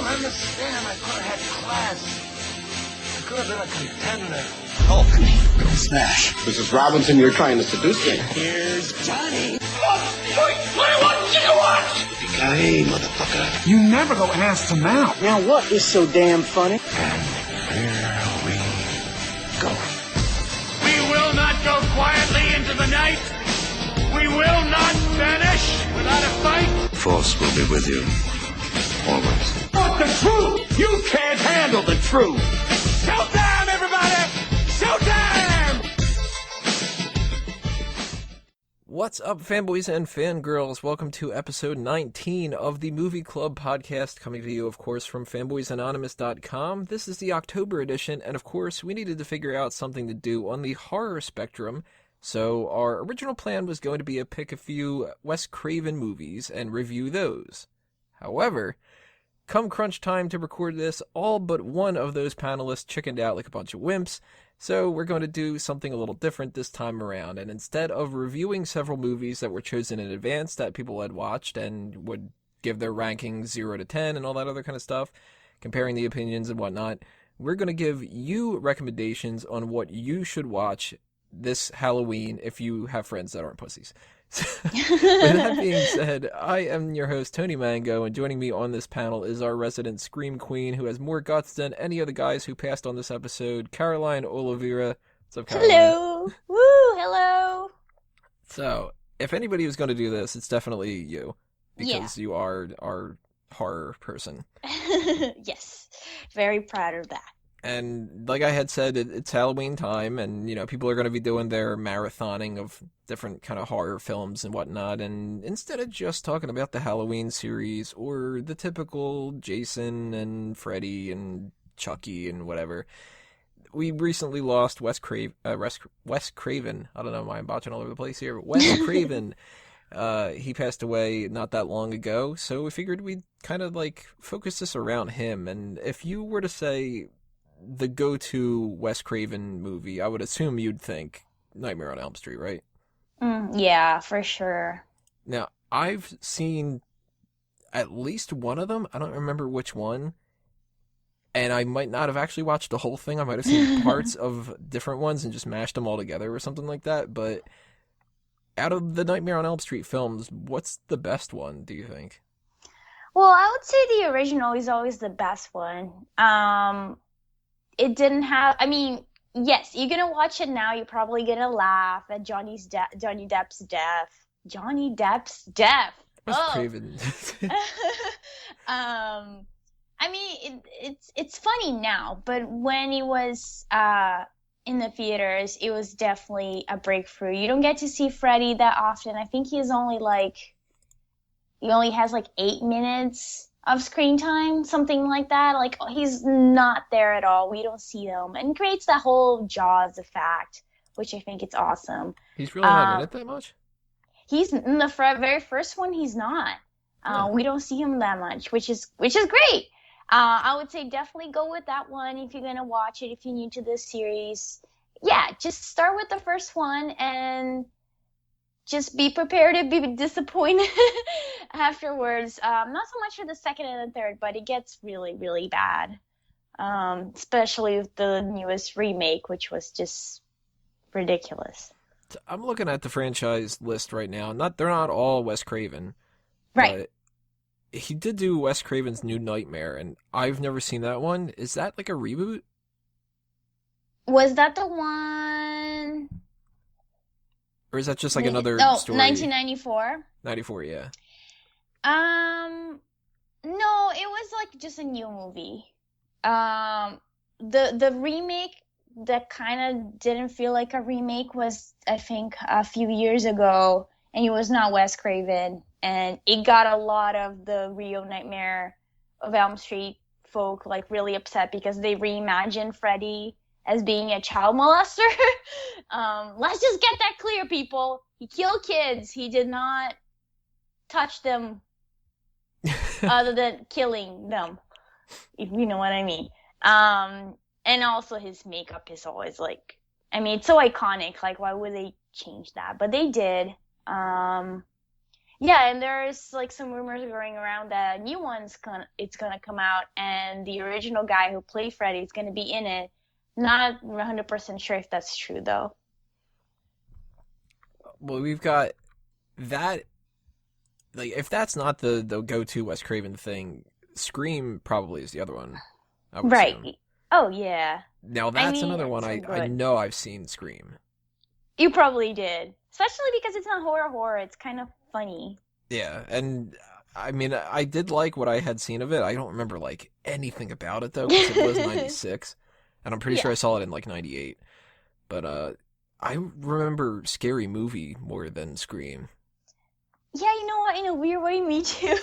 don't understand. I could have had class. I could have been a contender. Hulk, go smash. Mrs. Robinson, you're trying to seduce me. Here's Johnny. 21 gigawatts! Hey, motherfucker. You never go ass to mouth. Now what is so damn funny? And here we go. We will not go quietly into the night. We will not vanish without a fight. The Force will be with you. Always. But the truth! You can't handle the truth! Showtime, everybody! Showtime! What's up, fanboys and fangirls? Welcome to episode 19 of the Movie Club podcast, coming to you, of course, from fanboysanonymous.com. This is the October edition, and of course, we needed to figure out something to do on the horror spectrum. So our original plan was going to be to pick a few Wes Craven movies and review those. However, come crunch time to record this, all but one of those panelists chickened out like a bunch of wimps, so we're going to do something a little different this time around, and instead of reviewing several movies that were chosen in advance that people had watched and would give their rankings 0 to 10 and all that other kind of stuff, comparing the opinions and whatnot, we're going to give you recommendations on what you should watch this Halloween if you have friends that aren't pussies. With that being said, I am your host, Tony Mango, and joining me on this panel is our resident Scream Queen, who has more guts than any of the guys who passed on this episode, Caroline Oliveira. What's up, Caroline? Hello! Woo! Hello! So, if anybody was going to do this, it's definitely you, because you are our horror person. Yes, very proud of that. And like I had said, it's Halloween time, and, you know, people are going to be doing their marathoning of different kind of horror films and whatnot, and instead of just talking about the Halloween series or the typical Jason and Freddy and Chucky and whatever, we recently lost Wes Craven. I don't know why I'm botching all over the place here, but Wes Craven. He passed away not that long ago, so we figured we'd kind of like focus this around him. And if you were to say the go-to Wes Craven movie, I would assume you'd think Nightmare on Elm Street, right? Yeah, for sure. Now, I've seen at least one of them. I don't remember which one. And I might not have actually watched the whole thing. I might have seen parts of different ones and just mashed them all together or something like that. But out of the Nightmare on Elm Street films, what's the best one, do you think? Well, I would say the original is always the best one. It didn't have, I mean, yes, you're going to watch it now, you're probably going to laugh at Johnny Depp's death. Johnny Depp's death. Wes Craven. I mean, it's funny now, but when it was in the theaters, it was definitely a breakthrough. You don't get to see Freddy that often. I think he only has like 8 minutes of screen time, something like that. Like, he's not there at all. We don't see him, and creates that whole Jaws effect, which I think it's awesome. He's really not in it that much? He's in the very first one. He's not. We don't see him that much, which is great. I would say definitely go with that one if you're gonna watch it. If you're new to this series, yeah, just start with the first one and just be prepared to be disappointed afterwards. Not so much for the second and the third, but it gets really, really bad. Especially with the newest remake, which was just ridiculous. I'm looking at the franchise list right now. They're not all Wes Craven. Right. But he did do Wes Craven's New Nightmare, and I've never seen that one. Is that like a reboot? Was that the one... Or is that just like another story? 1994. 94, yeah. No, it was like just a new movie. The remake that kind of didn't feel like a remake was, I think, a few years ago, and it was not Wes Craven, and it got a lot of the real Nightmare of Elm Street folk like really upset because they reimagined Freddy as being a child molester. Let's just get that clear, people. He killed kids. He did not touch them other than killing them, if you know what I mean. And also his makeup is always like, I mean, it's so iconic. Like, why would they change that? But they did. Yeah, and there's like some rumors going around that a new it's gonna come out, and the original guy who played Freddy is gonna be in it. Not 100% sure if that's true though. Well, we've got that. Like, if that's not the go-to Wes Craven thing, Scream probably is the other one, I would Right. assume. Oh yeah. Now, that's mean, another it's one so I good. know I've seen Scream. You probably did, especially because it's not horror. It's kind of funny. Yeah, and I mean, I did like what I had seen of it. I don't remember, like, anything about it, though, because it was 96, and I'm pretty sure I saw it in, like, 98. But, I remember Scary Movie more than Scream. Yeah, you know what? In a weird way, me too.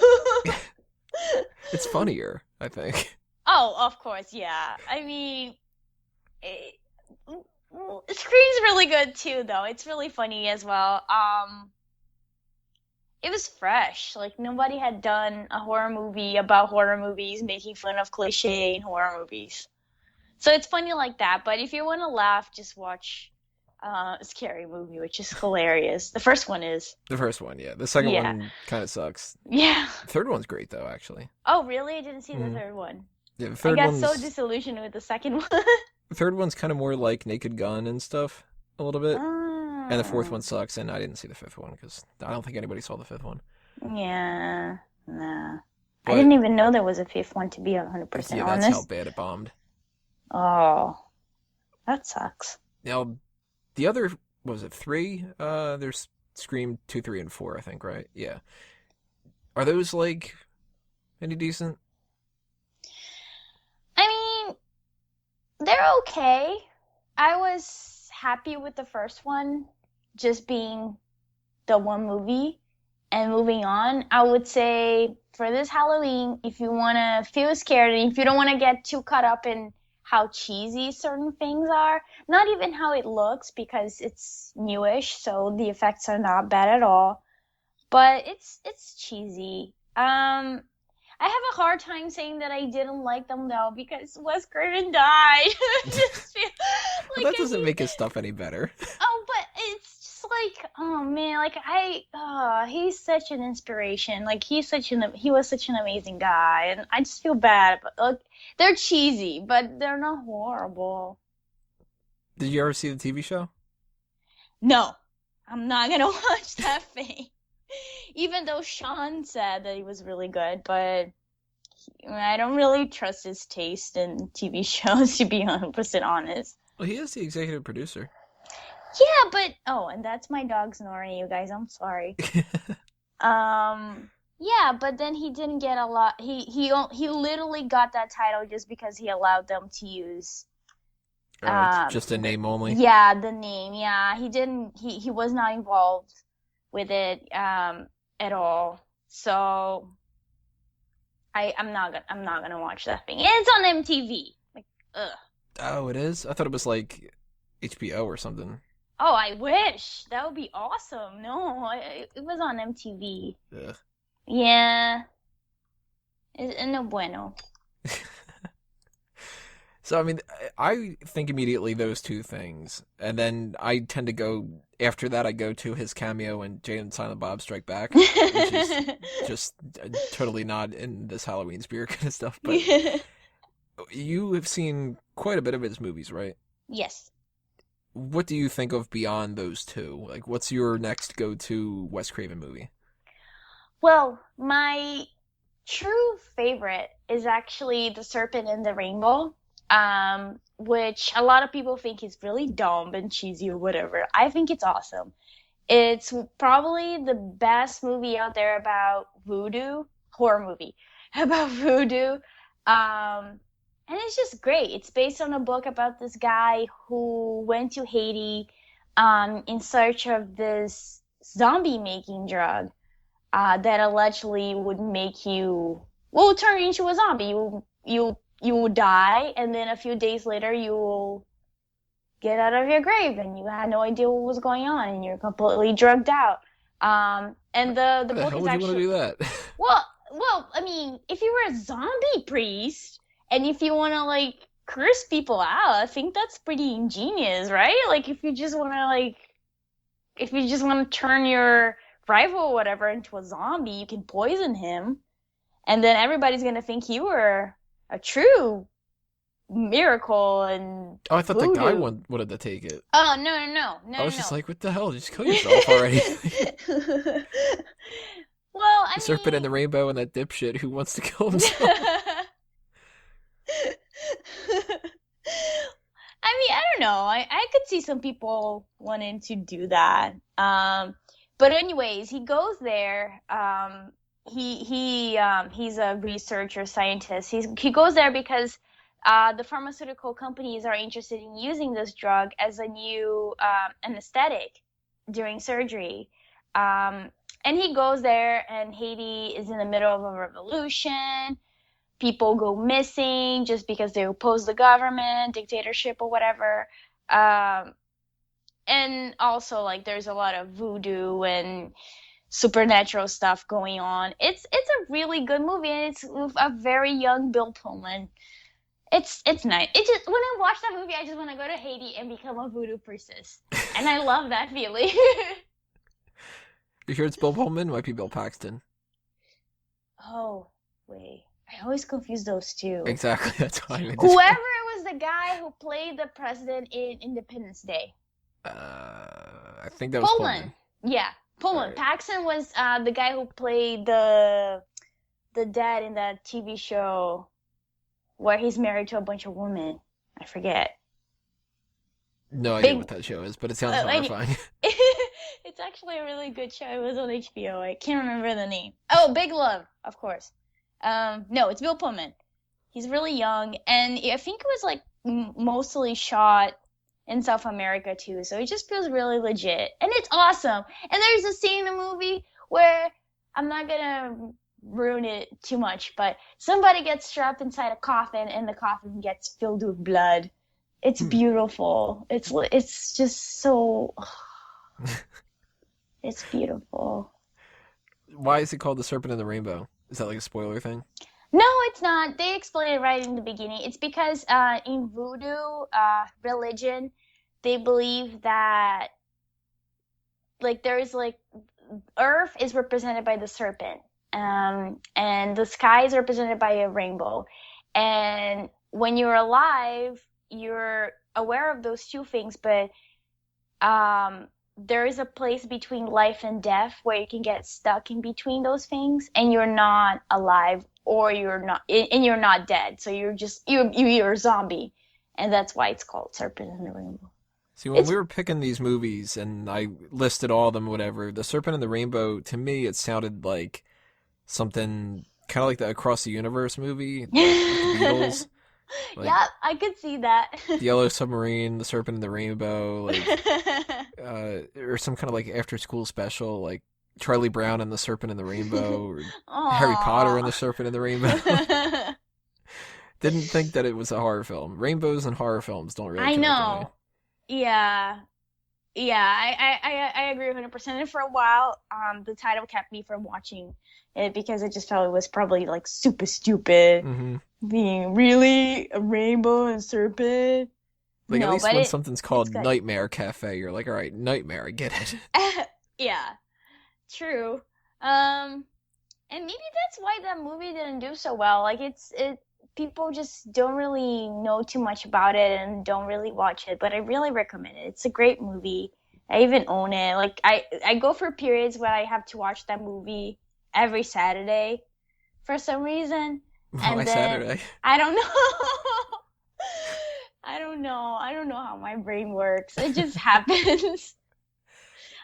It's funnier, I think. Oh, of course, yeah. I mean, Scream's really good too, though. It's really funny as well. It was fresh. Like nobody had done a horror movie about horror movies, making fun of cliche in horror movies. So it's funny like that. But if you want to laugh, just watch a Scary Movie, which is hilarious. The first one is. The first one, yeah. The second one kind of sucks. Yeah. The third one's great, though, actually. Oh, really? I didn't see the third one. Yeah, the third I got one's... so disillusioned with the second one. The third one's kind of more like Naked Gun and stuff, a little bit. And the fourth one sucks, and I didn't see the fifth one, because I don't think anybody saw the fifth one. Yeah, nah. But, I didn't even know there was a fifth one, to be 100% honest. Yeah, that's how bad it bombed. Oh, that sucks. Now, the other, was it 3? There's Scream 2, 3, and 4, I think, right? Yeah. Are those, like, any decent? I mean, they're okay. I was happy with the first one, just being the one movie. And moving on, I would say for this Halloween, if you want to feel scared and if you don't want to get too caught up in how cheesy certain things are, not even how it looks because it's newish, so the effects are not bad at all. But it's cheesy. I have a hard time saying that I didn't like them though because Wes Craven died. I just feel like That doesn't make his stuff any better. Oh, but it's just like, oh man, like he's such an inspiration. Like he was such an amazing guy, and I just feel bad. But like, they're cheesy, but they're not horrible. Did you ever see the TV show? No, I'm not gonna watch that thing. Even though Sean said that he was really good, but I don't really trust his taste in TV shows, to be 100% honest. Well, he is the executive producer. Yeah, but and that's my dog snoring, you guys. I'm sorry. Yeah, but then he didn't get a lot. He literally got that title just because he allowed them to use. Just a name only. Yeah, the name. Yeah, he didn't. He was not involved with it at all. So I'm not gonna watch that thing. And it's on MTV. Like, ugh. Oh, it is? I thought it was like HBO or something. Oh, I wish. That would be awesome. No, it was on MTV. Ugh. Yeah. No bueno. So, I mean, I think immediately those two things. And then I tend to go, after that, I go to his cameo in Jay and Silent Bob Strike Back, which is just totally not in this Halloween spirit kind of stuff. But you have seen quite a bit of his movies, right? Yes. What do you think of beyond those two? Like, what's your next go-to Wes Craven movie? Well, my true favorite is actually The Serpent and the Rainbow, which a lot of people think is really dumb and cheesy or whatever. I think it's awesome. It's probably the best movie out there about voodoo, horror movie, about voodoo. And it's just great. It's based on a book about this guy who went to Haiti in search of this zombie-making drug that allegedly would make you, well, turn you into a zombie. You will die, and then a few days later you will get out of your grave, and you had no idea what was going on, and you're completely drugged out. And the book hell is would actually... you want to do that? Well, I mean, if you were a zombie priest, and if you want to, like, curse people out, I think that's pretty ingenious, right? Like, if you just want to turn your rival or whatever into a zombie, you can poison him, and then everybody's gonna think you were a true miracle and Oh, I thought the guy voodoo. wanted to take it. Oh, no, I was just like, what the hell? Just kill yourself already. Well, I The serpent mean, and the rainbow and that dipshit who wants to kill himself. I mean, I don't know. I could see some people wanting to do that. But anyways, he goes there. He's a researcher, scientist. He goes there because the pharmaceutical companies are interested in using this drug as a new anesthetic during surgery. And he goes there, and Haiti is in the middle of a revolution. People go missing just because they oppose the government, dictatorship, or whatever. And also, like, there's a lot of voodoo and supernatural stuff going on. It's a really good movie, and it's a very young Bill Pullman. It's nice. It just, when I watch that movie, I just want to go to Haiti and become a voodoo priestess, and I love that feeling. You sure it's Bill Pullman? Might be Bill Paxton. Oh, wait. I always confuse those two. Exactly, that's why I made this. Whoever was the guy who played the president in Independence Day. I think that was Pullman. Yeah, Pullman. Right. Paxton was the guy who played the dad in that TV show where he's married to a bunch of women. I forget. No idea what that show is, but it sounds horrifying. It's actually a really good show. It was on HBO. I can't remember the name. Oh, Big Love, of course. No, it's Bill Pullman. He's really young, and I think it was like mostly shot in South America too, so it just feels really legit, and it's awesome. And there's a scene in the movie where, I'm not gonna ruin it too much, but somebody gets strapped inside a coffin, and the coffin gets filled with blood. It's beautiful. It's just so. It's beautiful. Why is it called The Serpent and the Rainbow? Is that like a spoiler thing? No, it's not. They explain it right in the beginning. It's because in voodoo religion, they believe that like there is like Earth is represented by the serpent, and the sky is represented by a rainbow. And when you're alive, you're aware of those two things, but there is a place between life and death where you can get stuck in between those things, and you're not alive, or you're not dead. So you're a zombie, and that's why it's called Serpent and the Rainbow. See, when we were picking these movies and I listed all of them, whatever, The Serpent and the Rainbow, to me, it sounded like something kind of like the Across the Universe movie, like the Beatles. Like, yeah, I could see that. The Yellow Submarine, The Serpent and the Rainbow, like, or some kind of like after-school special, like Charlie Brown and the Serpent and the Rainbow, or Harry Potter and the Serpent and the Rainbow. Didn't think that it was a horror film. Rainbows and horror films don't really. I know. Yeah, I agree 100%. And for a while, the title kept me from watching it because I just felt it was probably like super stupid. Mm-hmm. Being really a rainbow and serpent. Like, no, at least when something's called good. Nightmare Cafe, you're like, all right, Nightmare, I get it. Yeah, true. And maybe that's why that movie didn't do so well. Like, people just don't really know too much about it and don't really watch it, but I really recommend it. It's a great movie. I even own it. Like, I go for periods where I have to watch that movie every Saturday for some reason. Why then, Saturday? I don't know. I don't know how my brain works. It just happens.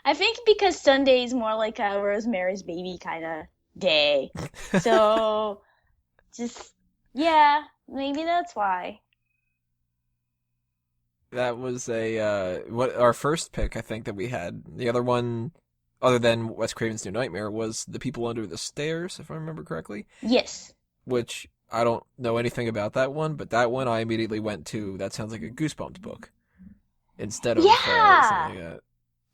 I think because Sunday is more like a Rosemary's Baby kind of day. So, just, yeah, maybe that's why. That was our first pick, I think, that we had. The other one, other than Wes Craven's New Nightmare, was The People Under the Stairs, if I remember correctly. Yes. Which, I don't know anything about that one, but that one I immediately went to, that sounds like a Goosebumps book. Instead of something like that.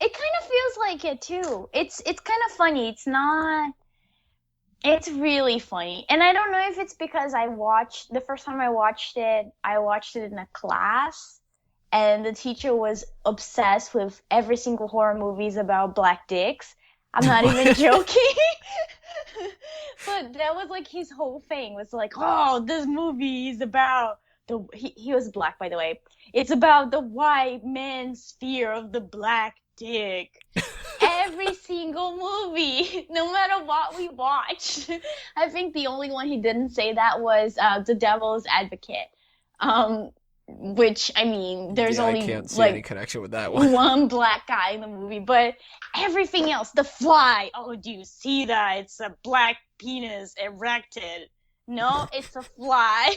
It kind of feels like it, too. It's kind of funny. It's really funny. And I don't know if it's because the first time I watched it in a class, and the teacher was obsessed with every single horror movies about black dicks. I'm not even joking. But that was like his whole thing was like, oh, this movie is about he was black, by the way. It's about the white man's fear of the black dick. Every single movie, no matter what we watched. I think the only one he didn't say that was The Devil's Advocate. Which, I mean, there's only I can't see any connection with that one black guy in the movie, but everything else, The Fly, oh, do you see that? It's a black penis erected. No, it's a fly.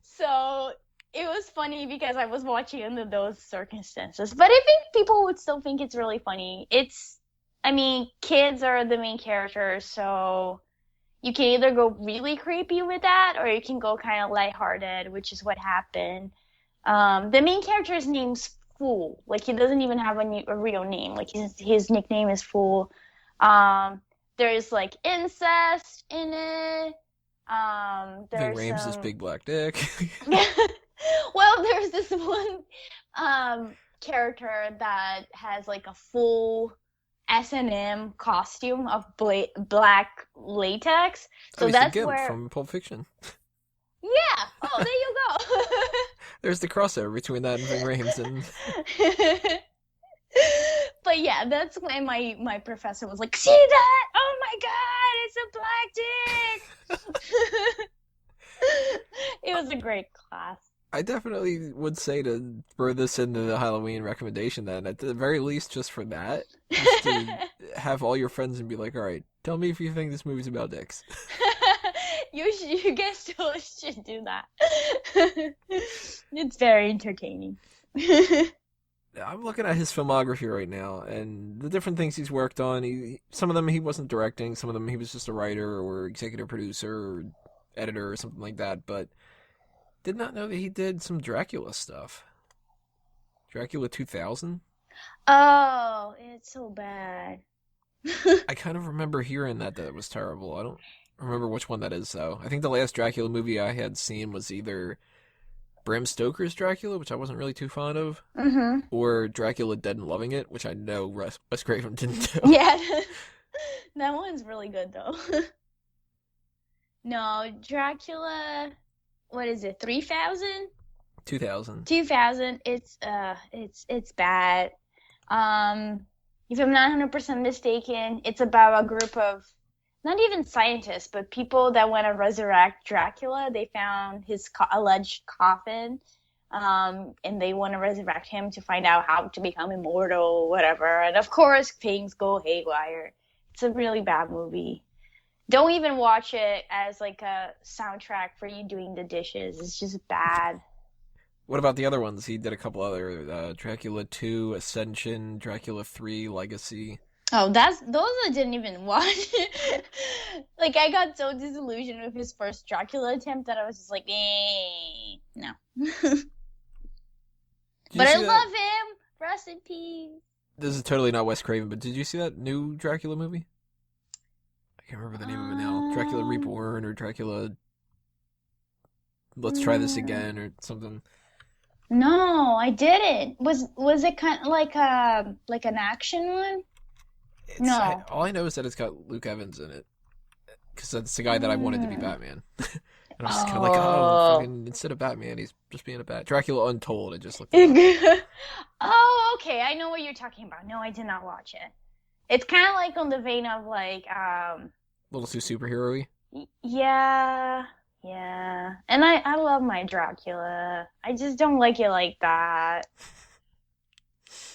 So it was funny because I was watching under those circumstances. But I think people would still think it's really funny. Kids are the main characters, so you can either go really creepy with that, or you can go kind of lighthearted, which is what happened. The main character's name's Fool. Like, he doesn't even have a real name. Like, his nickname is Fool. There's, like, incest in it. There's Rames his big black dick. Well, there's this one character that has, like, a full S&M costume of black latex. So that's the Gimp where from Pulp Fiction. Yeah. Oh, there you go. There's the crossover between that and Ving Rhames and. But yeah, that's when my professor was like, "See that? Oh my God, it's a black dick!" It was a great class. I definitely would say to throw this into the Halloween recommendation then, at the very least, just for that. Just to have all your friends and be like, all right, tell me if you think this movie's about dicks. You guys totally should do that. It's very entertaining. I'm looking at his filmography right now, and the different things he's worked on. Some of them he wasn't directing, some of them he was just a writer or executive producer or editor or something like that, but did not know that he did some Dracula stuff. Dracula 2000? Oh, it's so bad. I kind of remember hearing that it was terrible. I don't remember which one that is, though. I think the last Dracula movie I had seen was either Bram Stoker's Dracula, which I wasn't really too fond of, or Dracula Dead and Loving It, which I know Wes Craven didn't do. Yeah, that one's really good, though. No, Dracula... What is it? 3000? 2000. 2000. It's bad. If I'm not 100% mistaken, it's about a group of not even scientists, but people that want to resurrect Dracula. They found his alleged coffin, and they want to resurrect him to find out how to become immortal, whatever. And of course, things go haywire. It's a really bad movie. Don't even watch it as like a soundtrack for you doing the dishes. It's just bad. What about the other ones? He did a couple other Dracula 2, Ascension, Dracula 3, Legacy. Oh, those I didn't even watch. Like, I got so disillusioned with his first Dracula attempt that I was just like, no. But I love him. Rest in peace. This is totally not Wes Craven, but did you see that new Dracula movie? I can't remember the name of it now. Dracula Reborn or Dracula Let's Try This Again or something. No, I didn't. Was it kind of like an action one? No. All I know is that it's got Luke Evans in it. Because that's the guy that I wanted to be Batman. And I was just kind of like, fucking, instead of Batman, he's just being a Dracula Untold. It just looked like Oh, okay. I know what you're talking about. No, I did not watch it. It's kind of like on the vein of like, little too superhero-y? Yeah. And I love my Dracula. I just don't like it like that.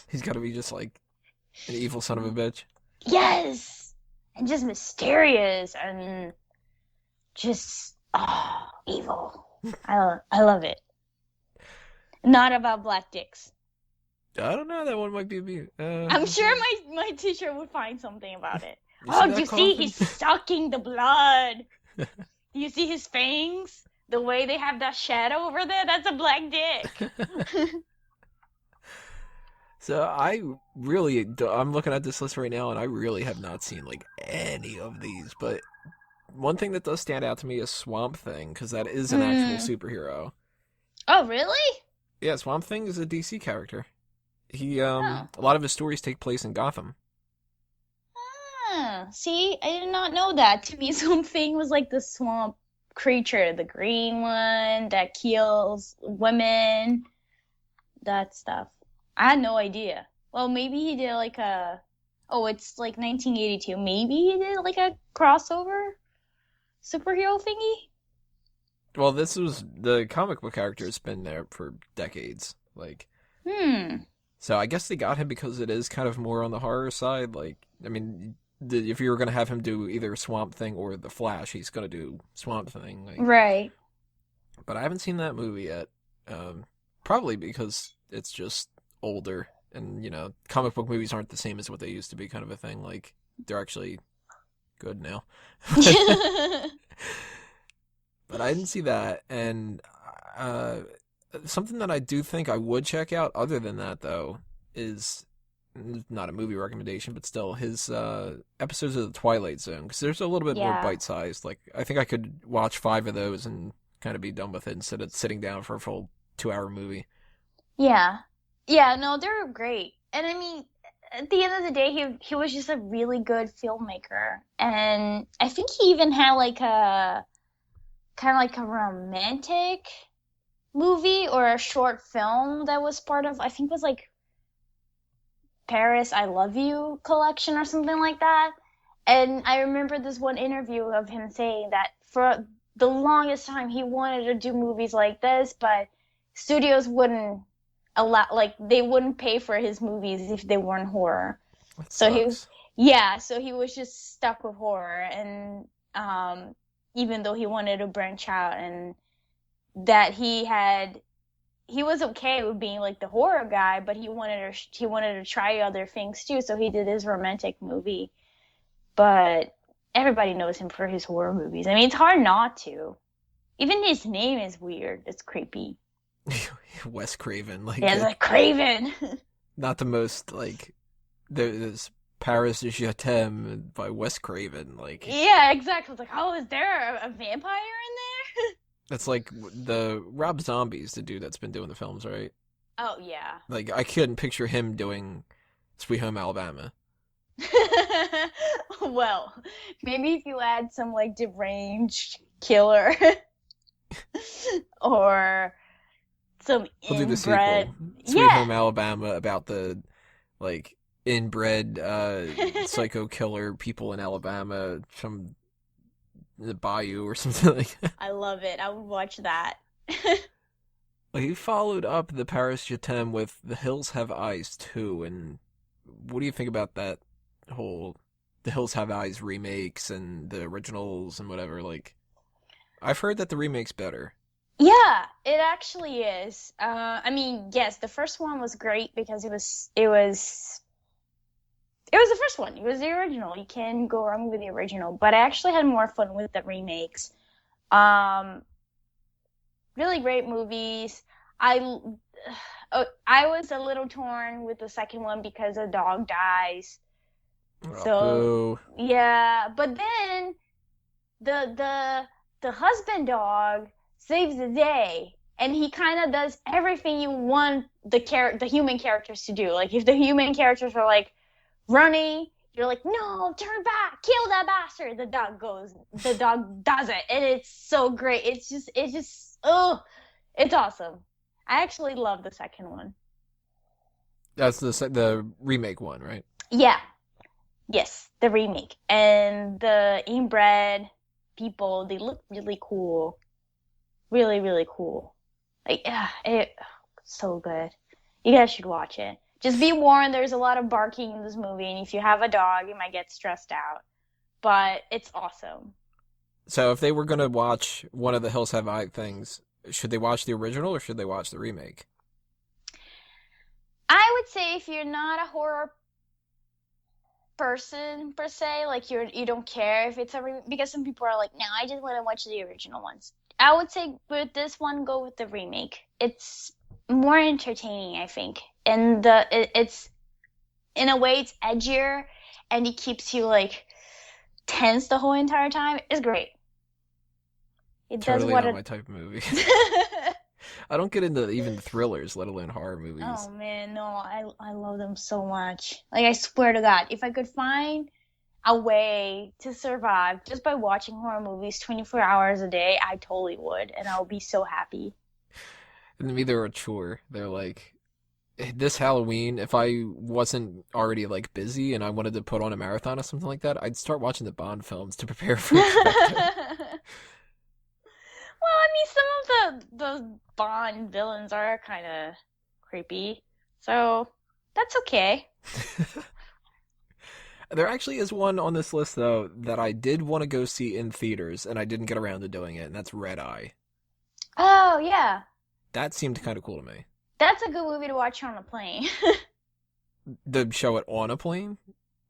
He's got to be just like an evil son of a bitch. Yes! And just mysterious and just, evil. I love it. Not about black dicks. I don't know, that one might be I'm sure my teacher would find something about it. Do you see he's sucking the blood? Do you see his fangs? The way they have that shadow over there? That's a black dick. So I'm looking at this list right now, and I really have not seen like any of these. But one thing that does stand out to me is Swamp Thing, because that is an actual superhero. Oh, really? Yeah, Swamp Thing is a DC character. He a lot of his stories take place in Gotham. See, I did not know that. To me, something was like the swamp creature, the green one that kills women, that stuff. I had no idea. Well, maybe he did like it's like 1982. Maybe he did like a crossover superhero thingy. Well, this was the comic book character has been there for decades. Like, so I guess they got him because it is kind of more on the horror side. Like, I mean, if you were going to have him do either Swamp Thing or The Flash, he's going to do Swamp Thing. Like, Right. But I haven't seen that movie yet. Probably because it's just older. And, you know, comic book movies aren't the same as what they used to be, kind of a thing. Like, they're actually good now. But I didn't see that. And something that I do think I would check out, other than that, though, is not a movie recommendation, but still his episodes of The Twilight Zone. Because there's a little bit more bite-sized. Like, I think I could watch 5 of those and kind of be done with it instead of sitting down for a full 2-hour movie. Yeah. Yeah, no, they're great. And I mean, at the end of the day, he was just a really good filmmaker. And I think he even had like a kind of like a romantic movie or a short film that was part of, I think it was like Paris I Love You collection or something like that. And I remember this one interview of him saying that for the longest time he wanted to do movies like this, but studios wouldn't allow, like, they wouldn't pay for his movies if they weren't horror. So he was just stuck with horror. And even though he wanted to branch out, and that he was okay with being like the horror guy, but he wanted to try other things too. So he did his romantic movie, but everybody knows him for his horror movies. I mean, it's hard not to. Even his name is weird. It's creepy. Wes Craven, like, yeah, it's like Craven. Not the most, like, there's Paris Je t'aime by Wes Craven, like. Yeah, exactly. It's like, oh, is there a vampire in there? That's like the Rob Zombie's the dude that's been doing the films, right? Oh yeah. Like, I couldn't picture him doing Sweet Home Alabama. Well, maybe if you add some like deranged killer or some He'll do the inbred. sequel, Sweet Home Alabama, about the like inbred psycho killer people in Alabama from the bayou or something like that. I love it. I would watch that. Like, he followed up the Paris Je t'aime with The Hills Have Eyes 2, and what do you think about that whole The Hills Have Eyes remakes and the originals and whatever? Like, I've heard that the remake's better. Yeah, it actually is. I mean, yes, the first one was great because it was the first one. It was the original. You can't go wrong with the original. But I actually had more fun with the remakes. Really great movies. I was a little torn with the second one because a dog dies. So yeah, but then the husband dog saves the day, and he kind of does everything you want the human characters to do. Like, if the human characters are like running, you're like, no, turn back, kill that bastard. The dog does it, and it's so great. It's just it's awesome. I actually love the second one. That's the remake one, right? Yeah. Yes, the remake. And the inbred people, they look really cool. Really, really cool. Like, so good. You guys should watch it. Just be warned, there's a lot of barking in this movie, and if you have a dog, you might get stressed out. But it's awesome. So if they were going to watch one of the Hills Have Eyes things, should they watch the original or should they watch the remake? I would say if you're not a horror person per se, like you don't care if it's because some people are like, no, I just want to watch the original ones. I would say with this one, go with the remake. It's more entertaining, I think, and it's in a way it's edgier, and it keeps you like tense the whole entire time. It's great. It totally does not my type of movie. I don't get into even thrillers, let alone horror movies. Oh man, no, I love them so much. Like, I swear to God, if I could find a way to survive just by watching horror movies 24 hours a day, I totally would, and I'll be so happy. And to me, they're a chore. They're like, this Halloween, if I wasn't already like busy and I wanted to put on a marathon or something like that, I'd start watching the Bond films to prepare for it. Well, I mean, some of the Bond villains are kind of creepy, so that's okay. There actually is one on this list, though, that I did want to go see in theaters, and I didn't get around to doing it, and that's Red Eye. Oh, yeah. That seemed kind of cool to me. That's a good movie to watch on a plane. To show it on a plane?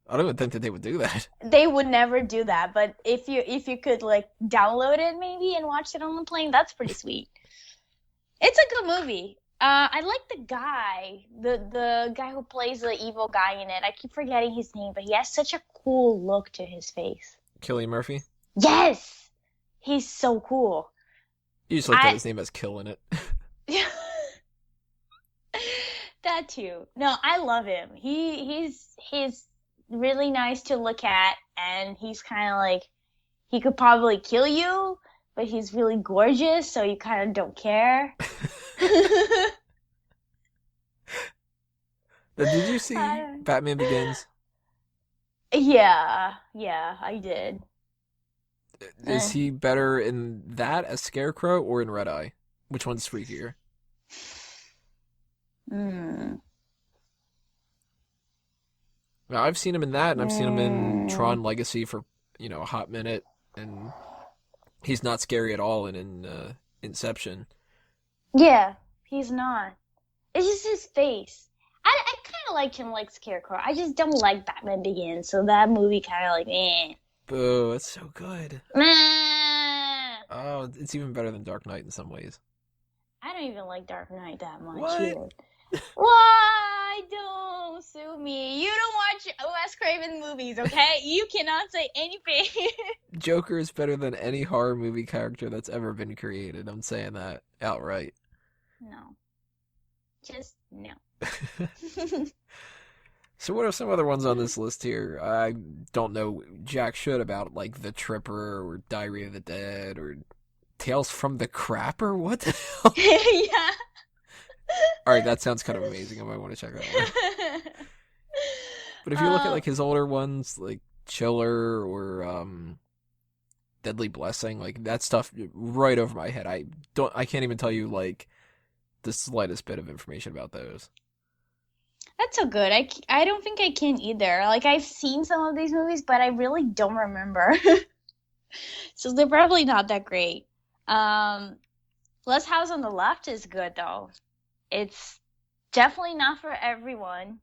I don't even think that they would do that. They would never do that, but if you could like download it maybe and watch it on the plane, that's pretty sweet. It's a good movie. I like the guy who plays the evil guy in it. I keep forgetting his name, but he has such a cool look to his face. Cillian Murphy? Yes! He's so cool. You just like that his name has Kill in it. That too. No, I love him. He's really nice to look at, and he's kind of like, he could probably kill you, but he's really gorgeous, so you kind of don't care. Did you see Batman Begins? Yeah, I did. Is he better in that as Scarecrow or in Red Eye? Which one's freakier? Now, I've seen him in that, and I've seen him in Tron Legacy for, a hot minute, and he's not scary at all in Inception. Yeah, he's not. It's just his face. I kind of like him like Scarecrow. I just don't like Batman Begins, so that movie kind of like, eh. Boo, it's so good. Nah. Oh, it's even better than Dark Knight in some ways. I don't even like Dark Knight that much. What? Why? Don't sue me. You don't watch Wes Craven movies, okay? You cannot say anything. Joker is better than any horror movie character that's ever been created. I'm saying that outright. No. Just no. So what are some other ones on this list here? I don't know jack shit about, like, The Tripper or Diary of the Dead or Tales from the Crapper? What the hell? Yeah. Alright, that sounds kind of amazing. I might want to check that one. But if you look at, like, his older ones, like Chiller or Deadly Blessing, like, that stuff right over my head. I can't even tell you, like, the slightest bit of information about those. That's so good. I don't think I can either. Like, I've seen some of these movies, but I really don't remember. So they're probably not that great. Last House on the Left is good, though. It's definitely not for everyone.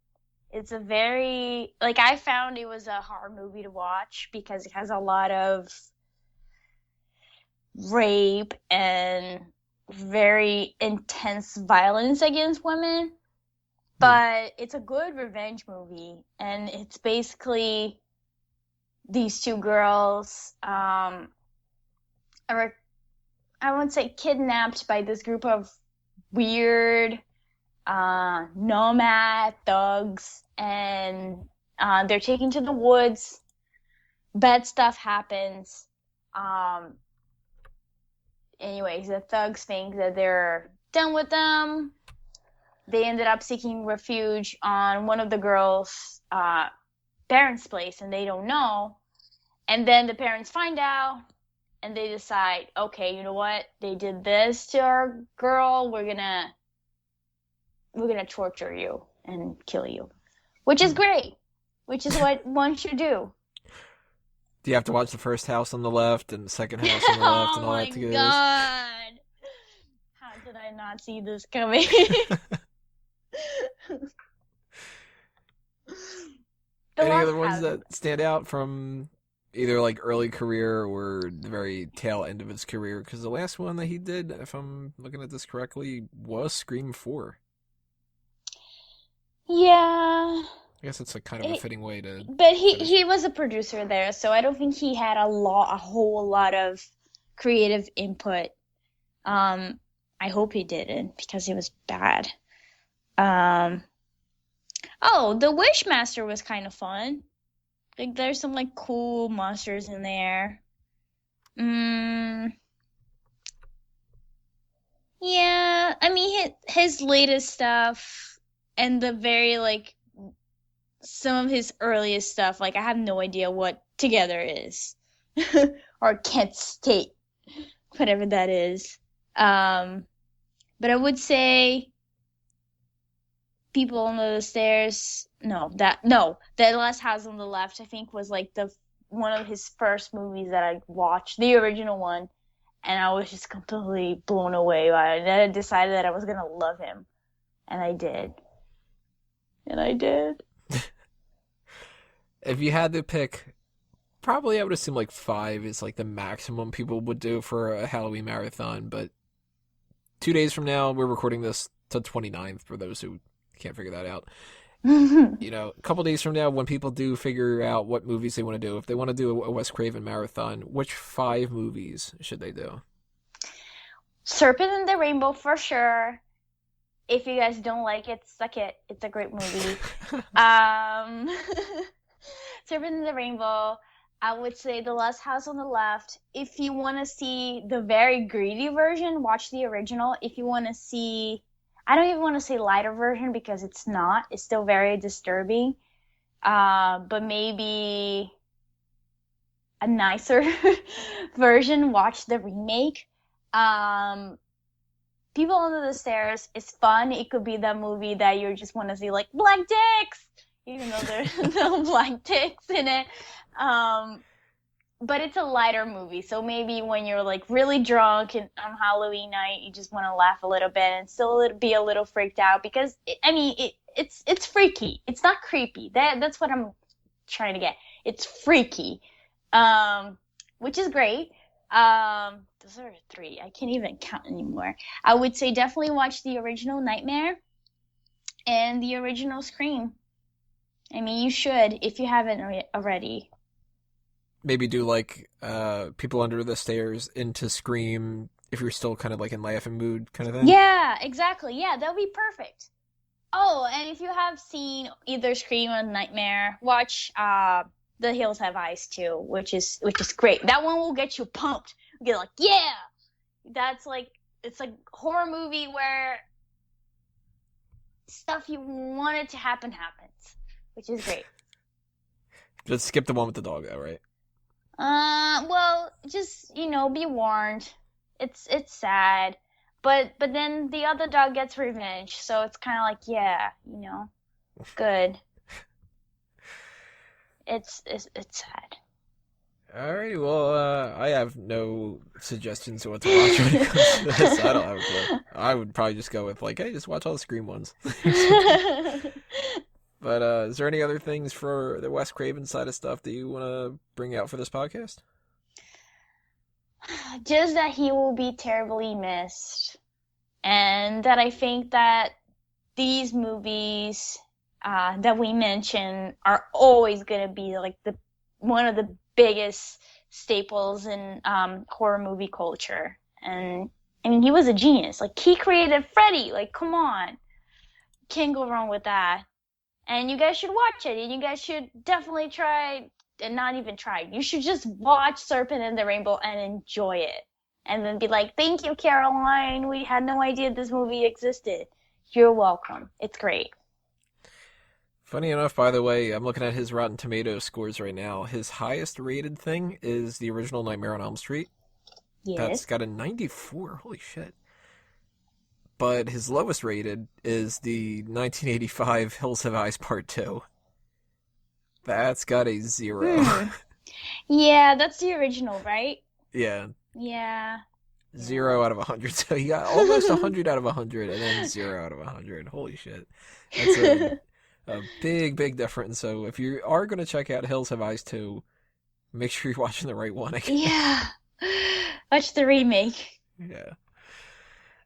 It's a very, like, I found it was a hard movie to watch because it has a lot of rape and very intense violence against women. But it's a good revenge movie, and it's basically these two girls are, I wouldn't say kidnapped by this group of weird nomad thugs, and they're taken to the woods. Bad stuff happens. Anyways, the thugs think that they're done with them. They ended up seeking refuge on one of the girls' parents' place, and they don't know. And then the parents find out, and they decide, okay, you know what? They did this to our girl. We're gonna torture you and kill you, which is great. Which is what one should do. Do you have to watch the first house on the left and the second house on the left and all that together? Oh my god! How did I not see this coming? Any other ones that stand out from either like early career or the very tail end of his career? Because the last one that he did, if I'm looking at this correctly, was Scream 4. Yeah. I guess it's a kind of a fitting way to. But he was a producer there, so I don't think he had a whole lot of creative input. I hope he didn't, because it was bad. Oh, The Wishmaster was kind of fun. Like, there's some, like, cool monsters in there. Yeah, I mean, his latest stuff and the very, like, some of his earliest stuff, like, I have no idea what Together is. Or Kent State, whatever that is. But I would say People Under the Stairs, That Last House on the Left, I think, was, like, one of his first movies that I watched, the original one. And I was just completely blown away by it. And I decided that I was going to love him. And I did. If you had to pick, probably I would assume like 5 is like the maximum people would do for a Halloween marathon. But 2 days from now, we're recording this to 29th for those who can't figure that out. You know, a couple days from now, when people do figure out what movies they want to do, if they want to do a Wes Craven marathon, which 5 movies should they do? Serpent and the Rainbow for sure. If you guys don't like it, suck it. It's a great movie. Serpent and the Rainbow. I would say The Last House on the Left. If you want to see the very greedy version, watch the original. If you want to see, I don't even want to say lighter version because it's not. It's still very disturbing. But maybe a nicer version, watch the remake. People Under the Stairs is fun. It could be that movie that you just want to see, like, black dicks, even though there's no black dicks in it. But it's a lighter movie, so maybe when you're, like, really drunk and on Halloween night, you just want to laugh a little bit and still be a little freaked out because it's freaky. It's not creepy. That's what I'm trying to get. It's freaky, which is great. Those are 3. I can't even count anymore. I would say definitely watch the original Nightmare and the original Scream. I mean, you should if you haven't already. Maybe do like People Under the Stairs into Scream if you're still kind of like in laughing mood kind of thing. Yeah, exactly. Yeah, that would be perfect. Oh, and if you have seen either Scream or Nightmare, watch The Hills Have Eyes too, which is great. That one will get you pumped. You get like, yeah, that's like, it's like horror movie where stuff you wanted to happen happens, which is great. Just skip the one with the dog though, right? Well, just, be warned. It's sad. But then the other dog gets revenge, so it's kind of like, yeah, good. It's sad. Alright, well, I have no suggestions to what to watch when it comes to this. I don't have a clue. I would probably just go with, like, hey, just watch all the Scream ones. But is there any other things for the Wes Craven side of stuff that you want to bring out for this podcast? Just that he will be terribly missed. And that I think that these movies that we mentioned are always going to be like one of the biggest staples in horror movie culture. And I mean, he was a genius. Like, he created Freddy. Like, come on. Can't go wrong with that. And you guys should watch it. And you guys should definitely try, and not even try. You should just watch Serpent and the Rainbow and enjoy it. And then be like, thank you, Caroline. We had no idea this movie existed. You're welcome. It's great. Funny enough, by the way, I'm looking at his Rotten Tomatoes scores right now. His highest rated thing is the original Nightmare on Elm Street. Yes. That's got a 94. Holy shit. But his lowest rated is the 1985 Hills Have Eyes Part 2. That's got a 0. Yeah, that's the original, right? Yeah. Yeah. 0 out of 100. So he got almost 100 out of 100 and then 0 out of 100. Holy shit. That's a big, big difference. So if you are going to check out Hills Have Eyes 2, make sure you're watching the right one again. Yeah. Watch the remake. Yeah.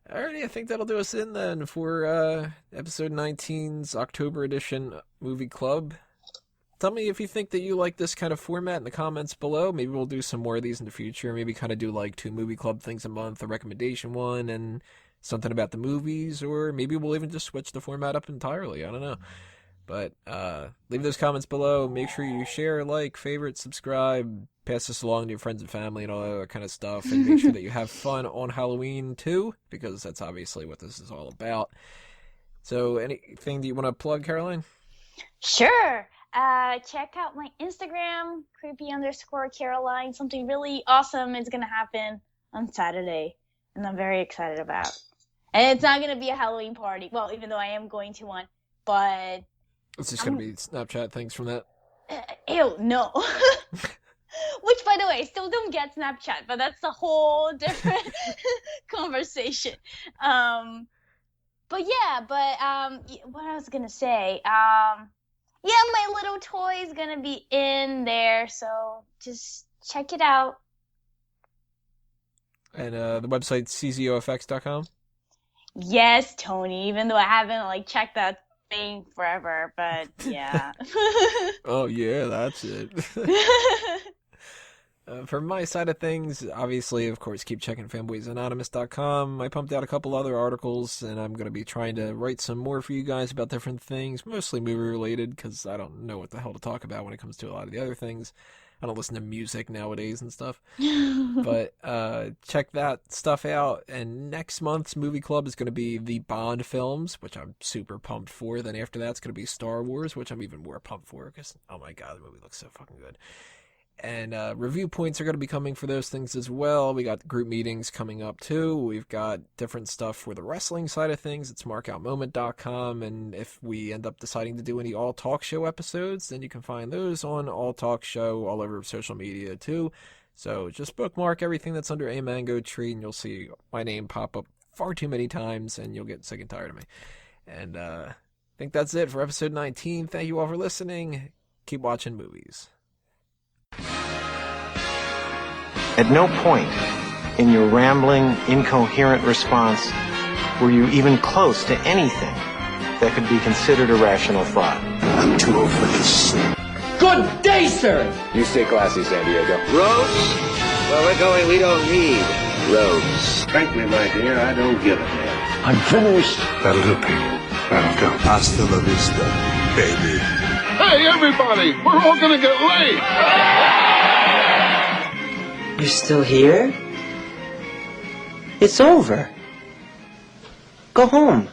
Alrighty, I think that'll do us in then for episode 19's October edition movie club. Tell me if you think that you like this kind of format in the comments below. Maybe we'll do some more of these in the future. Maybe kind of do like 2 movie club things a month, a recommendation one, and something about the movies. Or maybe we'll even just switch the format up entirely. I don't know. But leave those comments below. Make sure you share, like, favorite, subscribe, pass this along to your friends and family and all that kind of stuff. And make sure that you have fun on Halloween, too, because that's obviously what this is all about. So anything that you want to plug, Caroline? Sure. Check out my Instagram, creepy_Caroline. Something really awesome is going to happen on Saturday, and I'm very excited about. And it's not going to be a Halloween party. Well, even though I am going to one, but... It's just going to be Snapchat things from that. Ew, no. Which, by the way, still don't get Snapchat, but that's a whole different conversation. But what I was going to say, my little toy is going to be in there, so just check it out. And the website, czofx.com? Yes, Tony, even though I haven't, checked that thing forever, but yeah. Oh, yeah, that's it. From my side of things, obviously, of course, keep checking fanboysanonymous.com. I pumped out a couple other articles, and I'm going to be trying to write some more for you guys about different things, mostly movie-related, because I don't know what the hell to talk about when it comes to a lot of the other things. I don't listen to music nowadays and stuff. But check that stuff out. And next month's movie club is going to be the Bond films, which I'm super pumped for. Then after that, it's going to be Star Wars, which I'm even more pumped for because, oh my god, the movie looks so fucking good. And review points are going to be coming for those things as well. We got group meetings coming up too. We've got different stuff for the wrestling side of things. It's markoutmoment.com. And if we end up deciding to do any All Talk Show episodes, then you can find those on All Talk Show all over social media too. So just bookmark everything that's under a mango tree and you'll see my name pop up far too many times and you'll get sick and tired of me. And I think that's it for episode 19. Thank you all for listening. Keep watching movies. At no point in your rambling, incoherent response were you even close to anything that could be considered a rational thought. I'm too old for this. Good day, sir. You stay classy, San Diego. Roads? Where we're going, we don't need roads. Frankly, my dear, I don't give a damn. I'm finished. That'll do, Pete. That'll do. Hasta la vista, baby. Hey, everybody! We're all gonna get laid! You're still here? It's over. Go home.